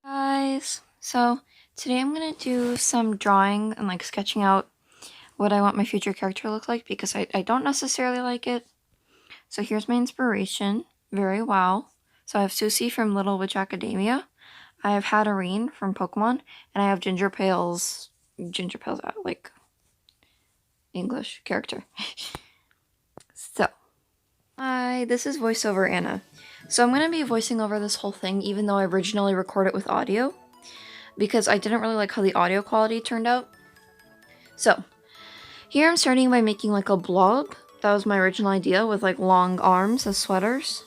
Guys, so today I'm gonna do some drawing and like sketching out what I want my future character to look like because I don't necessarily like it. So here's my inspiration. Very wow. So I have Susie from Little Witch Academia. I have Hatterene from Pokemon, and I have Ginger Pale's like English character. So, hi, this is voiceover Anna. So I'm gonna be voicing over this whole thing, even though I originally recorded it with audio, because I didn't really like how the audio quality turned out. So, here I'm starting by making like a blob. That was my original idea, with like long arms as sweaters.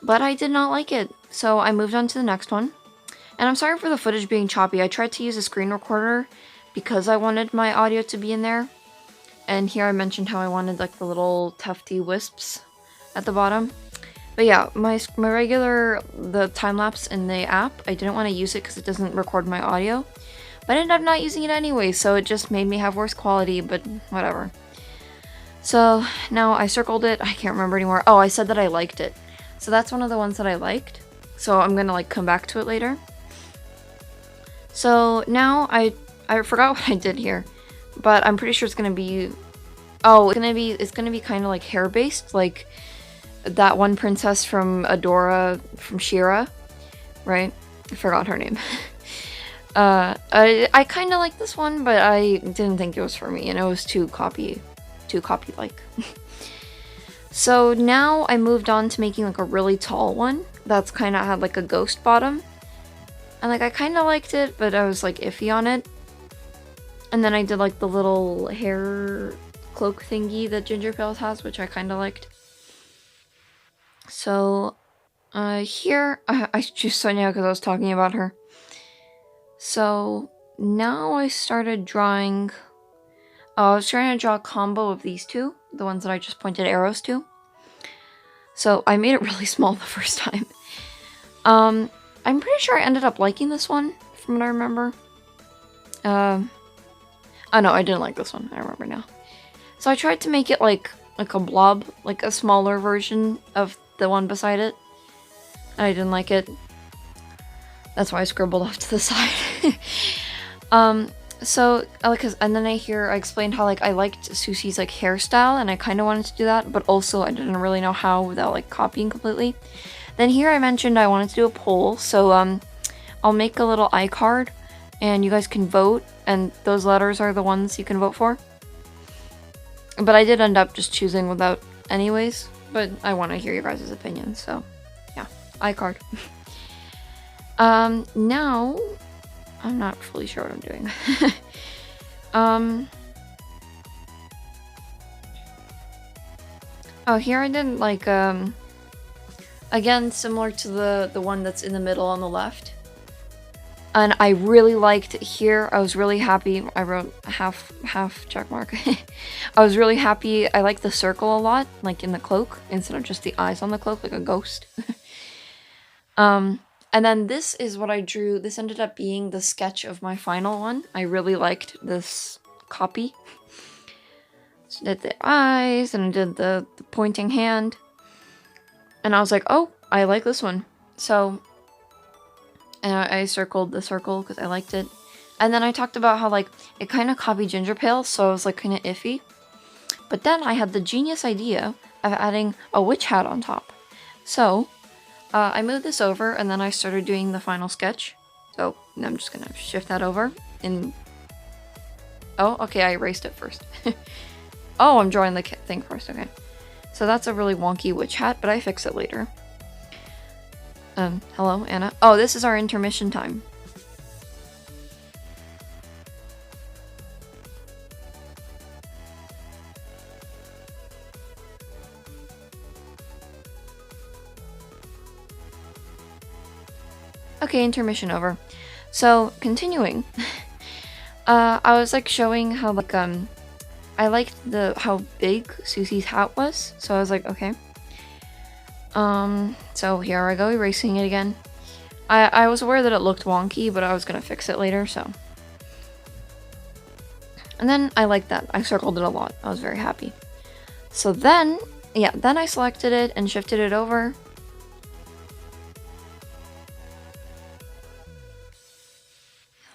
But I did not like it, so I moved on to the next one. And I'm sorry for the footage being choppy. I tried to use a screen recorder because I wanted my audio to be in there. And here I mentioned how I wanted like the little tufty wisps at the bottom. But yeah, the time-lapse in the app, I didn't want to use it because it doesn't record my audio. But I ended up not using it anyway, so it just made me have worse quality, but whatever. So now I circled it, I can't remember anymore. Oh, I said that I liked it. So that's one of the ones that I liked. So I'm gonna like come back to it later. So now I forgot what I did here, but I'm pretty sure it's gonna be, it's gonna be kind of like hair based, like that one princess from Adora from She-Ra, right? I forgot her name. I kind of like this one, but I didn't think it was for me, and it was too copy-like. So now I moved on to making like a really tall one that's kind of had like a ghost bottom. And like I kind of liked it, but I was like iffy on it. And then I did like the little hair cloak thingy that Gingerpales has, which I kind of liked. So here, I choose Sonia because I was talking about her. So now I started drawing, I was trying to draw a combo of these two, the ones that I just pointed arrows to. So I made it really small the first time. I'm pretty sure I ended up liking this one, from what I remember. Oh no, I didn't like this one, I remember now. So I tried to make it like a blob, like a smaller version of the one beside it. And I didn't like it. That's why I scribbled off to the side. So, and then I explained how like I liked Susie's like hairstyle, and I kind of wanted to do that, but also I didn't really know how without like copying completely. Then here I mentioned I wanted to do a poll, so I'll make a little iCard, and you guys can vote, and those letters are the ones you can vote for. But I did end up just choosing without anyways, but I want to hear your guys' opinions, so yeah, iCard. Now, I'm not fully sure what I'm doing. Oh, here I did like, again, similar to the one that's in the middle on the left. And I really liked here, I was really happy, I wrote half check mark. I was really happy, I liked the circle a lot, like in the cloak, instead of just the eyes on the cloak, like a ghost. And then this is what I drew. This ended up being the sketch of my final one. I really liked this copy. So I did the eyes, and I did the pointing hand. And I was like, oh, I like this one. So, and I circled the circle because I liked it. And then I talked about how like it kind of copied Gingerpale, so I was like kind of iffy. But then I had the genius idea of adding a witch hat on top. So, I moved this over, and then I started doing the final sketch. So, I'm just gonna shift that over. Oh, okay, I erased it first. Oh, I'm drawing the thing first, okay. So that's a really wonky witch hat, but I fix it later. Hello, Anna. Oh, this is our intermission time. Okay, intermission over. So, continuing. I was like showing how like I liked how big Susie's hat was, so I was like, okay. So here I go, erasing it again. I was aware that it looked wonky, but I was gonna fix it later, so. And then I liked that. I circled it a lot. I was very happy. So then, yeah, then I selected it and shifted it over.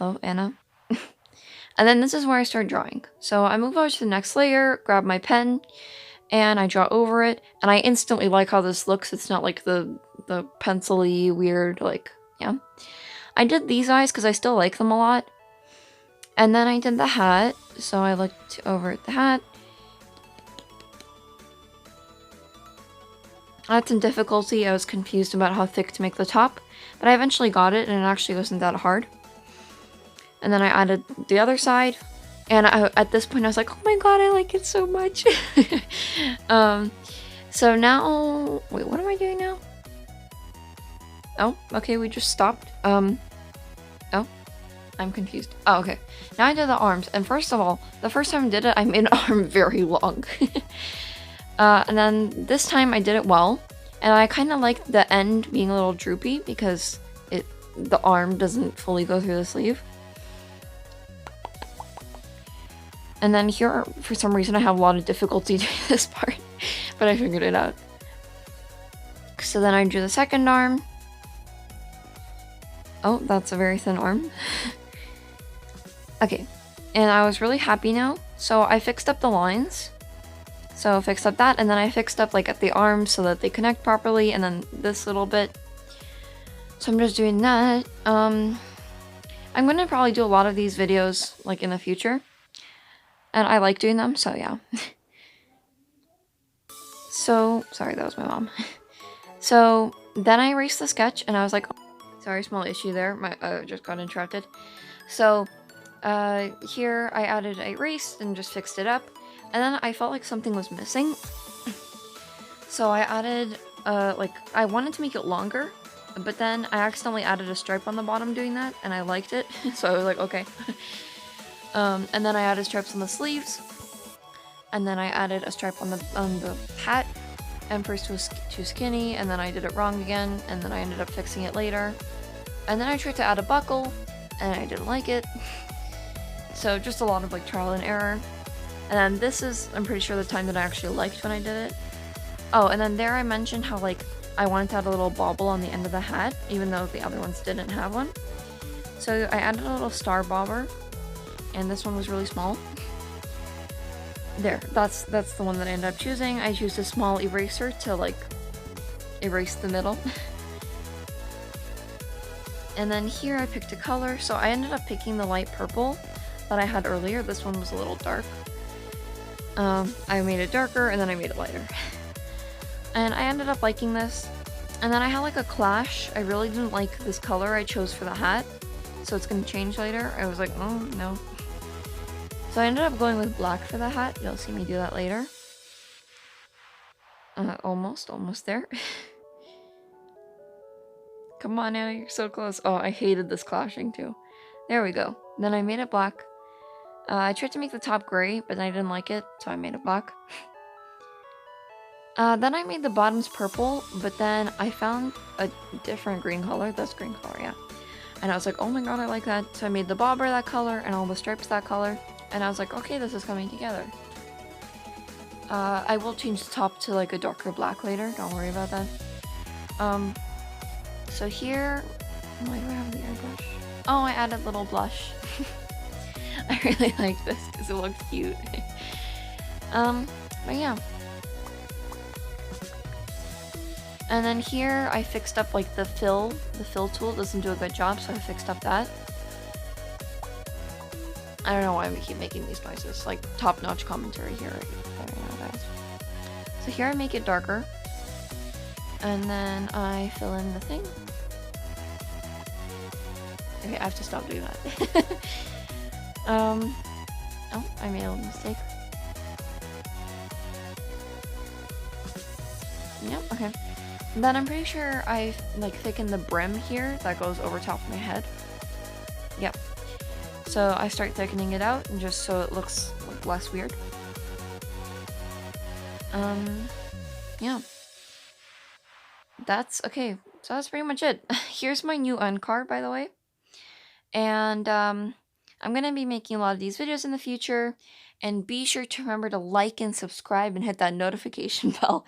Hello, Anna. And then this is where I start drawing. So I move over to the next layer, grab my pen, and I draw over it. And I instantly like how this looks. It's not like the pencil-y, weird, like, yeah. I did these eyes because I still like them a lot. And then I did the hat. So I looked over at the hat. I had some difficulty. I was confused about how thick to make the top. But I eventually got it, and it actually wasn't that hard. And then I added the other side. And at this point, I was like, oh my god, I like it so much. So now... Wait, what am I doing now? Oh, okay, we just stopped. Oh, I'm confused. Oh, okay. Now I did the arms. And first of all, the first time I did it, I made an arm very long. And then this time I did it well. And I kind of liked the end being a little droopy because the arm doesn't fully go through the sleeve. And then here, for some reason, I have a lot of difficulty doing this part, but I figured it out. So then I drew the second arm. Oh, that's a very thin arm. Okay, and I was really happy now. So I fixed up the lines. So I fixed up that, and then I fixed up like at the arms so that they connect properly, and then this little bit. So I'm just doing that. I'm gonna probably do a lot of these videos like in the future. And I like doing them, so yeah. So, sorry, that was my mom. So, then I erased the sketch, and I was like, oh, sorry, small issue there. I just got interrupted. So, here I added erase and just fixed it up. And then I felt like something was missing. So I added, I wanted to make it longer. But then I accidentally added a stripe on the bottom doing that, and I liked it. So I was like, okay. And then I added stripes on the sleeves, and then I added a stripe on the hat. And first it was too skinny, and then I did it wrong again, and then I ended up fixing it later. And then I tried to add a buckle, and I didn't like it. So just a lot of like trial and error. And then this is, I'm pretty sure, the time that I actually liked when I did it. Oh, and then there I mentioned how like I wanted to add a little bobble on the end of the hat, even though the other ones didn't have one. So I added a little star bobber. And this one was really small. There, that's the one that I ended up choosing. I used a small eraser to like erase the middle. And then here I picked a color, so I ended up picking the light purple that I had earlier. This one was a little dark. I made it darker and then I made it lighter. And I ended up liking this. And then I had like a clash. I really didn't like this color I chose for the hat, so it's gonna change later. I was like, oh no. So I ended up going with black for the hat. You'll see me do that later. Almost there. Come on, Anna, you're so close. Oh, I hated this clashing too. There we go. Then I made it black. I tried to make the top gray, but I didn't like it, so I made it black. Then I made the bottoms purple, but then I found a different green color. That's green color, yeah. And I was like, oh my god, I like that. So I made the bobber that color and all the stripes that color. And I was like, okay, this is coming together. I will change the top to like a darker black later. Don't worry about that. So here, why do I have the airbrush? Oh, I added little blush. I really like this because it looks cute. But yeah. And then here I fixed up like the fill tool doesn't do a good job, so I fixed up that. I don't know why we keep making these noises, like top-notch commentary here. Guys. So here I make it darker, and then I fill in the thing. Okay, I have to stop doing that. Oh, I made a little mistake. Yep, okay. Then I'm pretty sure I like thickened the brim here that goes over top of my head. Yep. So I start thickening it out, and just so it looks like less weird. Yeah. That's okay. So that's pretty much it. Here's my new end card, by the way. And I'm gonna be making a lot of these videos in the future. And be sure to remember to like and subscribe and hit that notification bell.